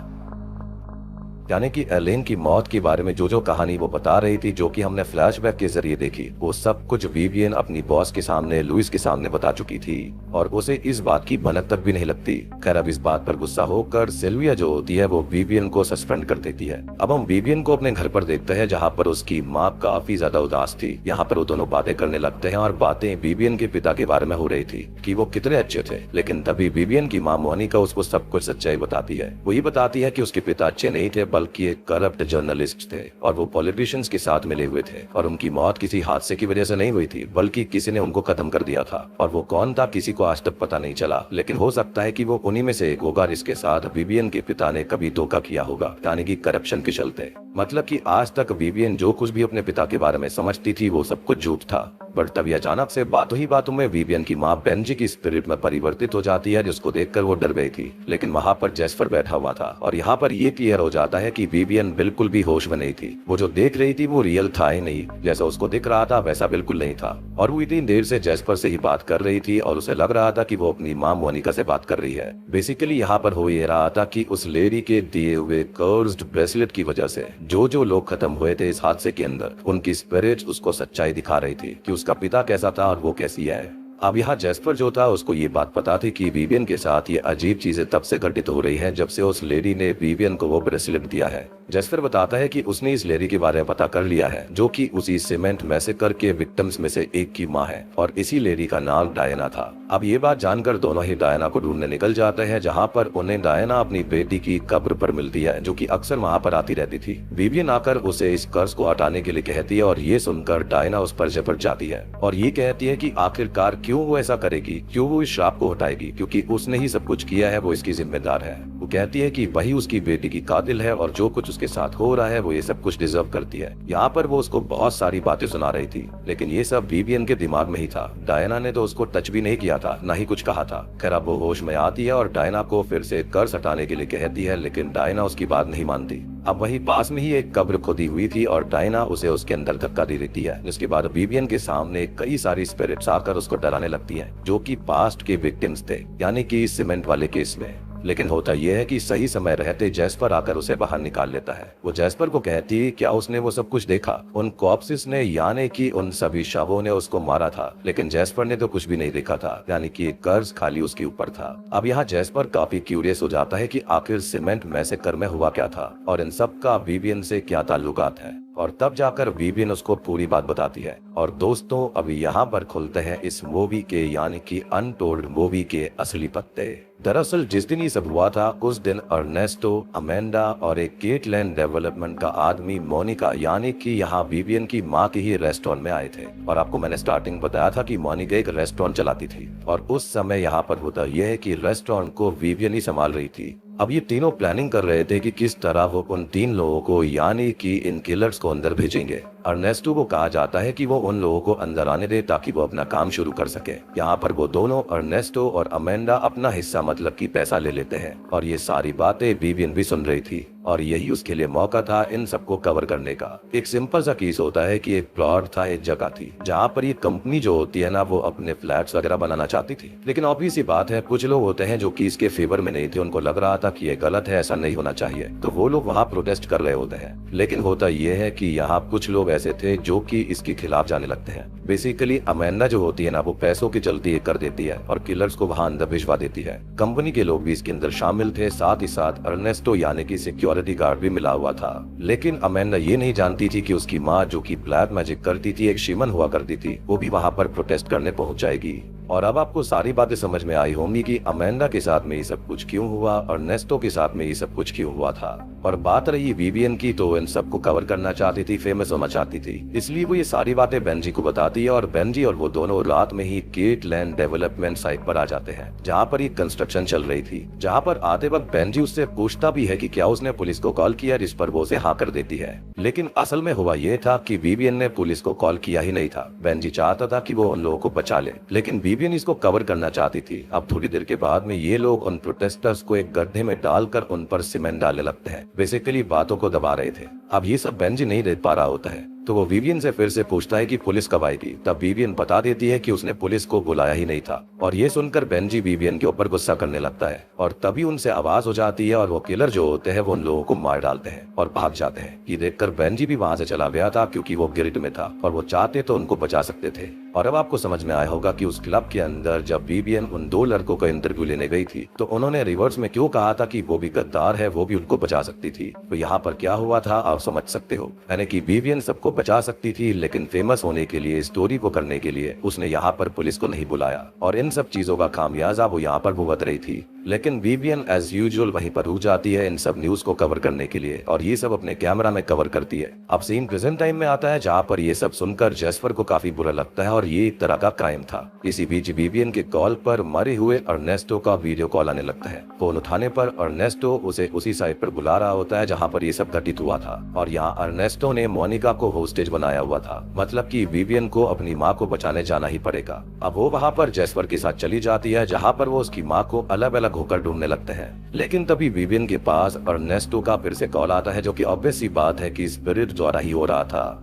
यानी कि एलेन की मौत के बारे में जो कहानी वो बता रही थी, जो कि हमने फ्लैशबैक के जरिए देखी, वो सब कुछ विवियन अपनी बॉस के सामने लुइस के सामने बता चुकी थी और उसे इस बात की भनक तक भी नहीं लगती। खैर अब इस बात पर गुस्सा होकर सिल्विया जो होती है वो विवियन को सस्पेंड कर देती है। अब हम विवियन को अपने घर पर देखते हैं जहाँ पर उसकी माँ काफी ज्यादा उदास थी। यहाँ पर वो दोनों बातें करने लगते हैं और बातें विवियन के पिता के बारे में हो रही थी कि वो कितने अच्छे थे, लेकिन तभी विवियन की माँ मोनिका उसको सब कुछ सच्चाई बताती है। वो ये बताती है कि उसके पिता अच्छे नहीं थे बल्कि एक करप्ट जर्नलिस्ट थे और वो पॉलिटिशियंस के साथ मिले हुए थे और उनकी मौत किसी हादसे की वजह से नहीं हुई थी बल्कि किसी ने उनको खत्म कर दिया था और वो कौन था किसी को आज तक पता नहीं चला, लेकिन हो सकता है कि वो उन्हीं में से एक होगा जिसके साथ विवियन के पिता ने कभी धोखा किया होगा, यानी कि करप्शन के चलते। मतलब कि आज तक विवियन जो कुछ भी अपने पिता के बारे में समझती थी वो सब कुछ झूठ था। बट तभी अचानक से बातों ही बातों में विवियन की माँ बेंजी की स्पिरिट में परिवर्तित हो जाती है जिसको देखकर वो डर गई थी, लेकिन वहाँ पर जेस्पर बैठा हुआ था और यहाँ पर ये क्लियर हो जाता है कि विवियन बिल्कुल भी होश में नहीं थी। वो जो देख रही थी वो रियल था ही नहीं, जैसा उसको दिख रहा था वैसा बिल्कुल नहीं था और वो इतनी देर से जेस्पर से ही बात कर रही थी और उसे लग रहा था कि वो अपनी माँ मोनिका से बात कर रही है। बेसिकली यहाँ पर हो ये रहा था कि उस लेडी के दिए हुए कर्स्ड ब्रेसलेट की वजह से जो लोग खत्म हुए थे इस हादसे के अंदर, उनकी स्पिरिट उसको सच्चाई दिखा रही थी कि उसका पिता कैसा था और वो कैसी है। अब यहाँ जेस्पर जो था उसको ये बात पता थी कि विवियन के साथ ये अजीब चीजें तब से घटित हो रही है जब से उस लेडी ने विवियन को वो ब्रेसलेट दिया है। जेस्पर बताता है कि उसने इस लेडी के बारे में पता कर लिया है जो कि उसी सीमेंट मैसेकर के विक्टिम्स में से एक की माँ है और इसी लेडी का नाम डायना था। अब ये बात जानकर दोनों ही डायना को ढूंढने निकल जाते हैं जहाँ पर उन्हें डायना अपनी बेटी की कब्र पर मिलती है जो कि अक्सर वहाँ पर आती रहती थी। विवियन आकर उसे इस कर्ज को हटाने के लिए कहती है और ये सुनकर डायना उस पर झपट जाती है और ये कहती है कि आखिरकार क्यों वो ऐसा करेगी, क्यों वो इस श्राप को हटाएगी, क्योंकि उसने ही सब कुछ किया है, वो इसकी जिम्मेदार है। वो कहती है कि वही उसकी बेटी की कातिल है और जो कुछ उसके साथ हो रहा है वो ये सब कुछ डिजर्व करती है। यहाँ पर वो उसको बहुत सारी बातें सुना रही थी, लेकिन ये सब विवियन के दिमाग में ही था। डायना ने तो उसको टच भी नहीं किया था, ना ही कुछ कहा था। खैर अब वो होश में आती है और डायना को फिर से कर्ज हटाने के लिए कहती है, लेकिन डायना उसकी बात नहीं मानती। अब वही पास में ही एक कब्र खोदी हुई थी और डायना उसे उसके अंदर धक्का दे देती है, जिसके बाद विवियन के सामने कई सारी स्पिरिट्स आकर उसको डराने लगती हैं, जो कि पास्ट के विक्टिम्स थे, यानी कि सीमेंट वाले केस में। लेकिन होता यह है कि सही समय रहते जेस्पर आकर उसे बाहर निकाल लेता है। वो जेस्पर को कहती क्या उसने वो सब कुछ देखा, उन कॉप्सिस ने, यानी कि उन सभी शवों ने उसको मारा था, लेकिन जेस्पर ने तो कुछ भी नहीं देखा था, यानी कि कर्ज खाली उसके ऊपर था। अब यहाँ जेस्पर काफी क्यूरियस हो जाता है कि आखिर सीमेंट मैसेकर में हुआ क्या था और इन सब का विवियन से क्या ताल्लुकात है, और तब जाकर विवियन उसको पूरी बात बताती है। और दोस्तों अभी यहाँ पर खुलते हैं इस मूवी के, यानी कि अनटोल्ड मूवी के असली पत्ते। दरअसल जिस दिन ये सब हुआ था उस दिन अर्नेस्टो, अमेंडा और एक केटलैंड डेवलपमेंट का आदमी मोनिका, यानी कि यहाँ विवियन की माँ के ही रेस्टोरेंट में आए थे। और आपको मैंने स्टार्टिंग बताया था कि मोनिका एक रेस्टोरेंट चलाती थी और उस समय यहाँ पर होता यह है कि रेस्टोरेंट को विवियन ही संभाल रही थी। अब ये तीनों प्लानिंग कर रहे थे कि किस तरह वो उन 3 लोगों को, यानी कि इन किलर्स को अंदर भेजेंगे। अर्नेस्टो को कहा जाता है कि वो उन लोगों को अंदर आने दे ताकि वो अपना काम शुरू कर सके। यहाँ पर वो दोनों, अर्नेस्टो और अमेंडा, अपना हिस्सा मतलब कि पैसा ले लेते हैं और ये सारी बातें विवियन भी सुन रही थी और यही उसके लिए मौका था इन सबको कवर करने का। एक सिंपल सा केस होता है कि एक प्लॉट था, एक जगह थी जहाँ पर ये कंपनी जो होती है ना वो अपने फ्लैट्स वगैरह बनाना चाहती थी। लेकिन ऑब्वियस सी बात है, कुछ लोग होते हैं जो कि इसके फेवर में नहीं थे, उनको लग रहा था कि ये गलत है, ऐसा नहीं होना चाहिए, तो वो लोग वहाँ प्रोटेस्ट कर रहे होते हैं। लेकिन होता ये है कि यहाँ कुछ लोग ऐसे थे जो कि इसके खिलाफ जाने लगते हैं। बेसिकली अमेंडा जो होती है ना वो पैसों के चलते ये कर देती है और किलर्स को वहाँ अंदर भिजवा देती है। कंपनी के लोग भी इसके अंदर शामिल थे, साथ ही साथ अर्नेस्टो यानी कि सिक्योरिटी गार्ड भी मिला हुआ था। लेकिन अमेंडा ये नहीं जानती थी कि उसकी माँ जो कि ब्लैक मैजिक करती थी, एक शिमन हुआ करती थी, वो भी वहाँ पर प्रोटेस्ट करने पहुंच जाएगी। और अब आपको सारी बातें समझ में आई होंगी कि अमेंडा के साथ में ये सब कुछ क्यों हुआ और नेस्टो के साथ में ये सब कुछ क्यों हुआ था। और बात रही विवियन की, तो इन सबको कवर करना चाहती थी, फेमस होना चाहती थी, इसलिए वो ये सारी बातें बेंजी को बताती है और बेंजी और वो दोनों रात में ही केट लैंड डेवलपमेंट साइट पर आ जाते हैं जहाँ पर ये कंस्ट्रक्शन चल रही थी। जहाँ पर आते वक्त बेंजी उससे पूछता भी है कि क्या उसने पुलिस को कॉल किया, जिस पर वो उसे हाँ कर देती है। लेकिन असल में हुआ ये था कि विवियन ने पुलिस को कॉल किया ही नहीं था। बेंजी चाहता था कि वो उन लोगों को बचा ले, लेकिन विवियन इसको कवर करना चाहती थी। अब थोड़ी देर के बाद में ये लोग उन प्रोटेस्टर्स को एक गड्ढे में डालकर उन पर सीमेंट डालने लगते हैं, बेसिकली बातों को दबा रहे थे। अब ये सब बेंजी नहीं देख पा रहा होता है, तो वो विवियन से फिर से पूछता है कि पुलिस कब आएगी। तब विवियन बता देती है कि उसने पुलिस को बुलाया ही नहीं था। और ये सुनकर बेंजी विवियन के ऊपर गुस्सा करने लगता है और तभी उनसे आवाज हो जाती है और वो किलर जो होते हैं वो उन लोगों को मार डालते हैं और भाग जाते हैं। ये देखकर बेंजी भी वहां से चला गया था क्योंकि वो गिल्ट में था और वो चाहते तो उनको बचा सकते थे। और अब आपको समझ में आया होगा कि उस क्लब के अंदर जब विवियन उन दो लड़कों का इंटरव्यू लेने गई थी तो उन्होंने रिवर्स में क्यों कहा था कि वो भी गद्दार है, वो भी उनको बचा सकती थी। तो यहाँ पर क्या हुआ था आप समझ सकते हो, यानी कि विवियन सबको बचा सकती थी, लेकिन फेमस होने के लिए, स्टोरी को करने के लिए उसने यहाँ पर पुलिस को नहीं बुलाया और इन सब चीजों का खामियाजा वो यहाँ पर भुगत रही थी। लेकिन विवियन एज यूजुअल वहीं पर रुक जाती है इन सब न्यूज को कवर करने के लिए और ये सब अपने कैमरा में कवर करती है। अब सीन प्रेजेंट टाइम में आता है जहाँ पर ये सब सुनकर जेस्पर को काफी बुरा लगता है और ये एक तरह का क्राइम था। इसी बीच विवियन के कॉल पर मरे हुए अर्नेस्टो का वीडियो कॉल आने लगता है। फोन उठाने पर अर्नेस्टो उसे उसी साइट पर बुला रहा होता है जहाँ पर ये सब घटित हुआ था और यहाँ अर्नेस्टो ने मोनिका को होस्टेज बनाया हुआ था, मतलब कि विवियन को अपनी माँ को बचाने जाना ही पड़ेगा। अब वो वहाँ पर जेस्पर के साथ चली जाती है जहाँ पर वो उसकी माँ को अलग अलग होकर ढूंढने लगते हैं। लेकिन तभी विवियन के पास अर्नेस्टो का फिर से कॉल आता है जो कि ऑब्वियस सी बात है कि स्पिरिट द्वारा ही हो रहा था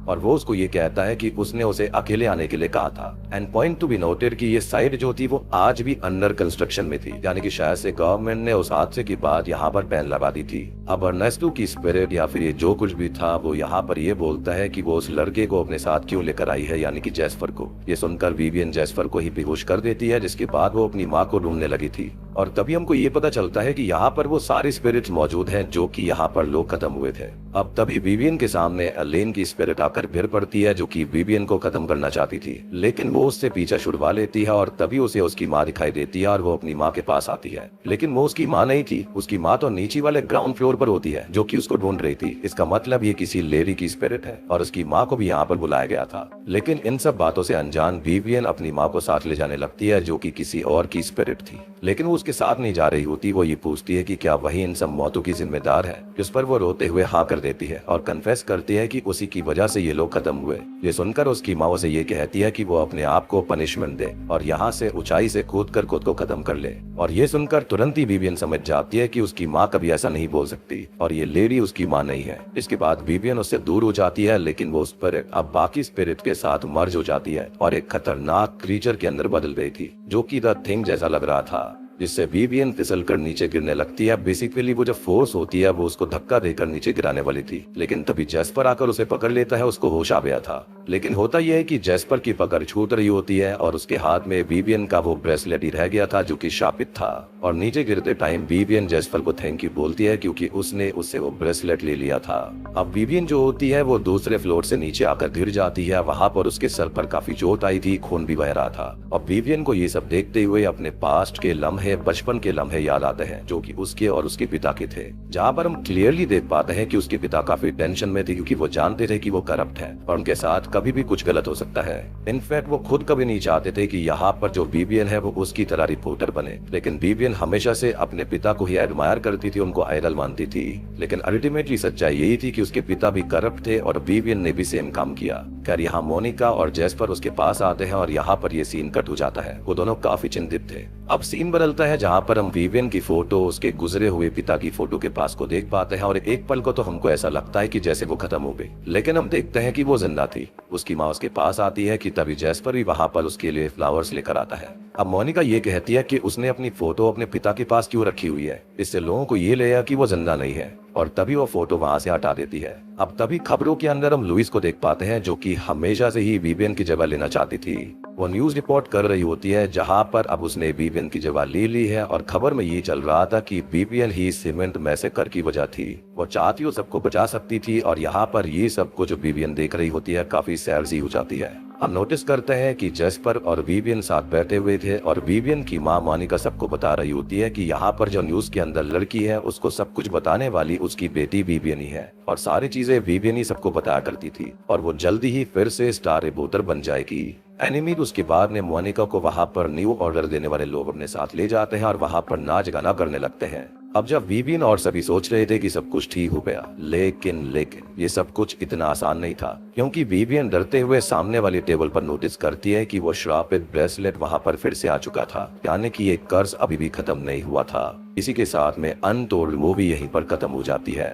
और वो उसको ये कहता है कि उसने उसे अकेले आने के लिए कहा था। And point to be noted कि ये साइट जो थी वो आज भी अंडर कंस्ट्रक्शन में थी, यानी कि शायद से गवर्नमेंट ने उस हादसे के बाद यहाँ पर बैन लगा दी थी। अब अर्नेस्टो की स्पिरिट या फिर ये जो कुछ भी था वो यहाँ पर ये बोलता है कि वो उस लड़के को अपने साथ क्यों लेकर आई है, यानी कि जेस्पर को। ये सुनकर विवियन जेस्पर को ही बेहोश कर देती है, जिसके बाद वो अपनी माँ को ढूंढने लगी थी। और तभी हमको ये पता चलता है कि यहाँ पर वो सारे स्पिरिट्स मौजूद हैं जो कि यहाँ पर लोग खत्म हुए थे। अब तभी विवियन के सामने एलेन की स्पिरिट आकर भिड़ पड़ती है जो कि विवियन को खत्म करना चाहती थी, लेकिन वो उससे पीछा छुड़वा लेती है और तभी उसे उसकी माँ दिखाई देती है और वो अपनी माँ के पास आती है। लेकिन वो उसकी माँ नहीं थी, उसकी माँ तो नीचे वाले ग्राउंड फ्लोर पर होती है जो कि उसको ढूंढ रही थी। इसका मतलब ये किसी लेडी की स्पिरिट है और उसकी माँ को भी यहाँ पर बुलाया गया था। लेकिन इन सब बातों से अनजान विवियन अपनी माँ को साथ ले जाने लगती है जो कि किसी और की स्पिरिट थी, लेकिन वो उसके साथ नहीं जा रही होती। वो ये पूछती है कि क्या वही इन सब मौतों की जिम्मेदार है, जिस पर वो रोते हुए हाँ कर देती है और कन्फेस करती है कि उसी की वजह से ये लोग खत्म हुए। ये सुनकर उसकी माँ उसे ये कहती है कि वो अपने आप को पनिशमेंट दे और यहाँ से ऊंचाई से कूद कर खुद को खत्म कर ले। और ये सुनकर तुरंत ही विवियन समझ जाती है कि उसकी माँ कभी ऐसा नहीं बोल सकती और ये लेडी उसकी माँ नहीं है। इसके बाद विवियन उससे दूर हो जाती है, लेकिन वो स्पिरिट अब बाकी स्पिरिट के साथ मर्ज हो जाती है और एक खतरनाक क्रीचर के अंदर बदल गई थी जो कि द थिंग जैसा लग रहा था, जिससे विवियन फिसल कर नीचे गिरने लगती है। बेसिकली वो जो फोर्स होती है वो उसको धक्का देकर नीचे गिराने वाली थी, लेकिन तभी जेस्पर आकर उसे पकड़ लेता है, उसको होश आ गया था। लेकिन होता यह है कि जेस्पर की पकड़ छूट रही होती है और उसके हाथ में विवियन का वो ब्रेसलेट ही रह गया था जो कि शापित था और नीचे गिरते टाइम विवियन जेस्पर को थैंक यू बोलती है क्योंकि उसने उससे वो ब्रेसलेट ले लिया था। अब विवियन जो होती है वो दूसरे फ्लोर से नीचे आकर गिर जाती है। वहां पर उसके सर पर काफी चोट आई थी, खून भी बह रहा था और विवियन को ये सब देखते हुए अपने पास्ट के लम्हे, बचपन के लम्हे याद आते हैं जो कि उसके और उसके पिता के थे, जहाँ पर हम क्लियरली देख पाते हैं कि उसके पिता काफी टेंशन में थे क्योंकि वो जानते थे कि वो करप्ट है और उनके साथ कभी भी कुछ गलत हो सकता है। इनफैक्ट वो खुद कभी नहीं चाहते थे कि यहाँ पर जो विवियन है वो उसकी तरह रिपोर्टर बने, लेकिन विवियन हमेशा से अपने पिता को ही एडमायर करती थी, उनको आइडल मानती थी। लेकिन अल्टीमेटली सच्चाई यही थी कि उसके पिता भी करप्ट थे और विवियन ने भी सेम काम किया। खैर यहाँ मोनिका और जेस्पर उसके पास आते हैं और यहाँ पर ये सीन कट हो जाता है। वो दोनों काफी चिंतित थे। अब सीन बदल चलता है जहाँ पर हम विवियन की फोटो उसके गुजरे हुए पिता की फोटो के पास को देख पाते हैं और एक पल को तो हमको ऐसा लगता है कि जैसे वो खत्म हो गई, लेकिन हम देखते हैं कि वो जिंदा थी। उसकी माँ उसके पास आती है कि तभी जैस्पर भी वहाँ पर उसके लिए फ्लावर्स लेकर आता है। अब मोनिका ये कहती है कि उसने अपनी फोटो अपने पिता के पास क्यों रखी हुई है, इससे लोगों को ये लगेगा कि वो जिंदा नहीं है, और तभी वो फोटो वहां से हटा देती है। अब तभी खबरों के अंदर हम लुइस को देख पाते हैं जो कि हमेशा से ही विवियन की जगह लेना चाहती थी। वो न्यूज रिपोर्ट कर रही होती है जहां पर अब उसने विवियन की जगह ले ली है और खबर में ये चल रहा था कि विवियन ही सीमेंट मैसेकर की वजह थी। वो चाहती वो सबको बचा सकती थी और यहाँ पर ये सब कुछ विवियन देख रही होती है काफी सैड सी हो जाती है। हम नोटिस करते हैं कि जैस्पर और विवियन साथ बैठे हुए थे और विवियन की माँ मोनिका सबको बता रही होती है कि यहाँ पर जो न्यूज के अंदर लड़की है उसको सब कुछ बताने वाली उसकी बेटी विवियन ही है और सारी चीजें विवियन ही सबको बताया करती थी और वो जल्दी ही फिर से स्टार रिपोर्टर बन जाएगी। एनिमी उसके बाद में मोनिका को वहाँ पर न्यू ऑर्डर देने वाले लोग अपने साथ ले जाते हैं और वहाँ पर नाच गाना करने लगते हैं। अब जब विवियन और सभी सोच रहे थे कि सब कुछ ठीक हो गया, लेकिन ये सब कुछ इतना आसान नहीं था, क्योंकि विवियन डरते हुए सामने वाली टेबल पर नोटिस करती है कि वो श्रापित ब्रेसलेट वहां पर फिर से आ चुका था, यानी कि ये कर्ज अभी भी खत्म नहीं हुआ था। इसी के साथ में अनटोल्ड मूवी यहीं पर खत्म हो जाती है।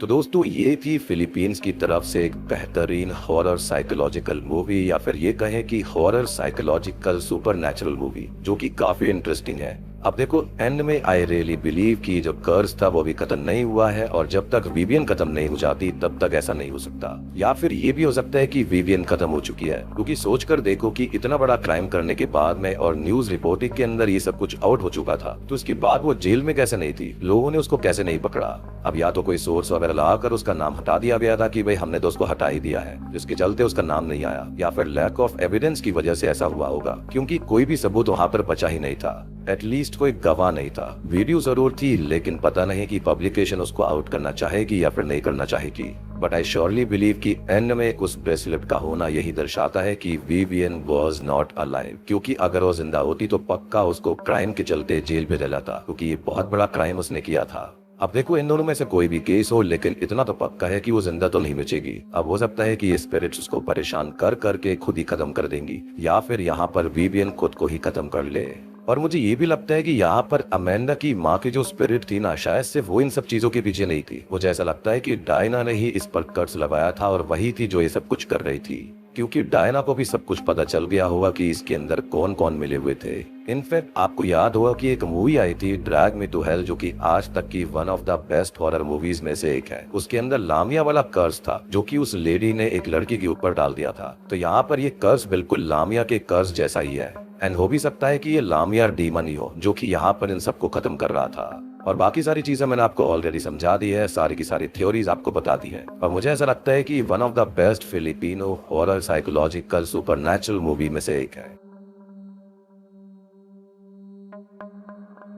तो दोस्तों ये थी फिलीपींस की तरफ से एक बेहतरीन हॉरर साइकोलॉजिकल मूवी, या फिर ये कहें कि हॉरर साइकोलॉजिकल सुपरनैचुरल मूवी, जो कि काफी इंटरेस्टिंग है। अब देखो एंड में आई रियली बिलीव कि जो कर्ज था वो भी खत्म नहीं हुआ है और जब तक विवियन खत्म नहीं हो जाती तब तक ऐसा नहीं हो सकता, या फिर ये भी हो सकता है कि विवियन खत्म हो चुकी है, क्योंकि सोचकर देखो कि इतना बड़ा क्राइम करने के बाद में और न्यूज रिपोर्टिंग के अंदर ये सब कुछ आउट हो चुका था, तो उसके बाद वो जेल में कैसे नहीं थी, लोगों ने उसको कैसे नहीं पकड़ा। अब या तो कोई सोर्स वगैरह लगाकर उसका नाम हटा दिया गया था कि भाई हमने तो उसको हटा ही दिया है, जिसके चलते उसका नाम नहीं आया, या फिर लैक ऑफ एविडेंस की वजह से ऐसा हुआ होगा, क्योंकि कोई भी सबूत वहाँ पर बचा ही नहीं था, एटलीस्ट कोई गवाह नहीं था। वीडियो जरूर थी लेकिन पता नहीं कि पब्लिकेशन उसको आउट करना चाहेगी या फिर नहीं करना चाहेगी। बट आई श्योरली बिलीव कि एंड में उस ब्रेसलेट का होना यही दर्शाता है कि विवियन वाज नॉट अलाइव, क्योंकि अगर वो जिंदा होती तो पक्का उसको क्राइम के चलते जेल भेजा जाता, क्योंकि ये बहुत बड़ा क्राइम उसने किया था। अब देखो इन दोनों में से कोई भी केस हो, लेकिन इतना तो पक्का है कि वो जिंदा तो नहीं बचेगी। अब हो सकता है कि ये स्पिरिट्स उसको परेशान कर करके खुद ही खत्म कर देंगी, या फिर यहाँ पर विवियन खुद को ही खत्म कर ले। और मुझे ये भी लगता है कि यहाँ पर अमेंडा की माँ की जो स्पिरिट थी ना, शायद से वो इन सब चीजों के पीछे नहीं थी। मुझे ऐसा लगता है कि डायना ने ही इस पर कर्ज लगाया था और वही थी जो ये सब कुछ कर रही थी, क्योंकि डायना को भी सब कुछ पता चल गया होगा कि इसके अंदर कौन कौन मिले हुए थे। इनफैक्ट आपको याद होगा कि एक मूवी आई थी ड्रैग मी टू हेल, जो कि आज तक की one of the best horror movies में से एक है। उसके अंदर लामिया वाला कर्ज था जो कि उस लेडी ने एक लड़की के ऊपर डाल दिया था, तो यहाँ पर ये कर्ज बिल्कुल लामिया के कर्ज जैसा ही है। एंड हो भी सकता है कि ये लामिया डीमन ही हो जो कि यहाँ पर इन सबको खत्म कर रहा था। और बाकी सारी चीजें मैंने आपको ऑलरेडी समझा दी है, सारी की सारी थ्योरीज आपको बता दी है, और मुझे ऐसा लगता है कि one of the best Filipino horror psychological supernatural movie में से एक है।